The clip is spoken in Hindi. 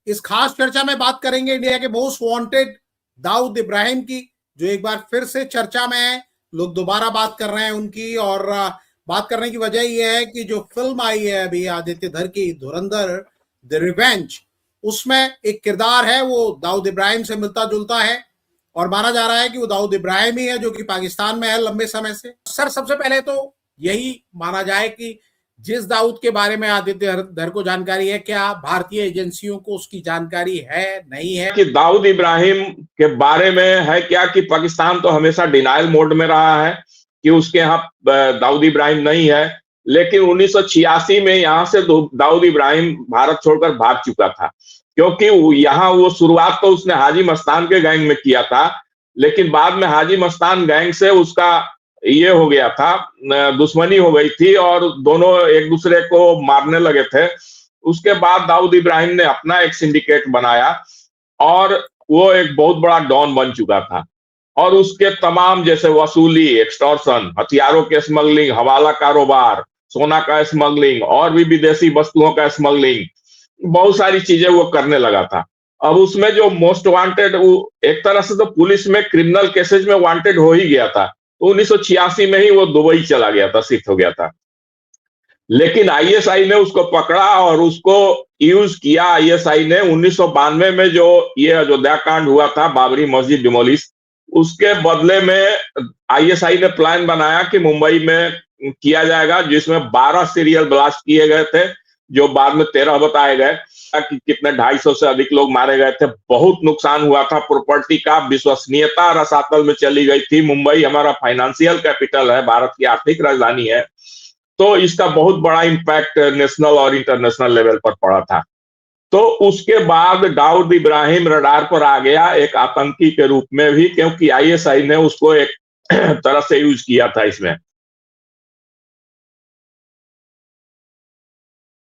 इस खास चर्चा में बात करेंगे इंडिया के मोस्ट वांटेड दाऊद इब्राहिम की, जो एक बार फिर से चर्चा में है। लोग दोबारा बात कर रहे हैं उनकी, और बात करने की वजह यह है कि जो फिल्म आई है अभी आदित्य धर की, धुरंधर द रिवेंज, उसमें एक किरदार है वो दाऊद इब्राहिम से मिलता जुलता है, और माना जा रहा है कि वो दाऊद इब्राहिम ही है जो कि पाकिस्तान में है लंबे समय से। सर, सबसे पहले तो यही माना जाए कि जिस दाऊद के बारे में आदित्य धर को जानकारी है, क्या भारतीय एजेंसियों को उसकी जानकारी है, नहीं है? कि दाऊद इब्राहिम के बारे में है क्या कि पाकिस्तान तो हमेशा डिनायल मोड में रहा है कि उसके यहाँ दाऊद इब्राहिम नहीं है, लेकिन 1986 में यहाँ से दाऊद इब्राहिम भारत छोड़कर भाग चुका था, क्योंकि यहाँ वो शुरुआत तो उसने हाजी मस्तान के गैंग में किया था, लेकिन बाद में हाजी मस्तान गैंग से उसका ये हो गया था, दुश्मनी हो गई थी और दोनों एक दूसरे को मारने लगे थे। उसके बाद दाऊद इब्राहिम ने अपना एक सिंडिकेट बनाया और वो एक बहुत बड़ा डॉन बन चुका था, और उसके तमाम जैसे वसूली, एक्सटॉर्शन, हथियारों के स्मगलिंग, हवाला कारोबार, सोना का स्मगलिंग और भी विदेशी वस्तुओं का स्मगलिंग, बहुत सारी चीजें वो करने लगा था। अब उसमें जो मोस्ट वांटेड, वो एक तरह से तो पुलिस में क्रिमिनल केसेज में वांटेड हो ही गया था, तो 1986 में ही वो दुबई चला गया था, शिफ्ट हो गया था। लेकिन आईएसआई ने उसको पकड़ा और उसको यूज किया। आईएसआई ने 1992 में जो ये अयोध्या कांड हुआ था, बाबरी मस्जिद डिमोलिश, उसके बदले में आईएसआई ने प्लान बनाया कि मुंबई में किया जाएगा, जिसमें 12 सीरियल ब्लास्ट किए गए थे, जो बाद में 13 बताए गए कि कितने 250 से अधिक लोग मारे गए थे। बहुत नुकसान हुआ था प्रॉपर्टी का, विश्वसनीयता रसातल में चली गई थी। मुंबई हमारा फाइनेंशियल कैपिटल है, भारत की आर्थिक राजधानी है, तो इसका बहुत बड़ा इंपैक्ट नेशनल और इंटरनेशनल लेवल पर पड़ा था। तो उसके बाद दाऊद इब्राहिम रडार पर आ गया एक आतंकी के रूप में भी, क्योंकि आईएसआई ने उसको एक तरह से यूज किया था इसमें।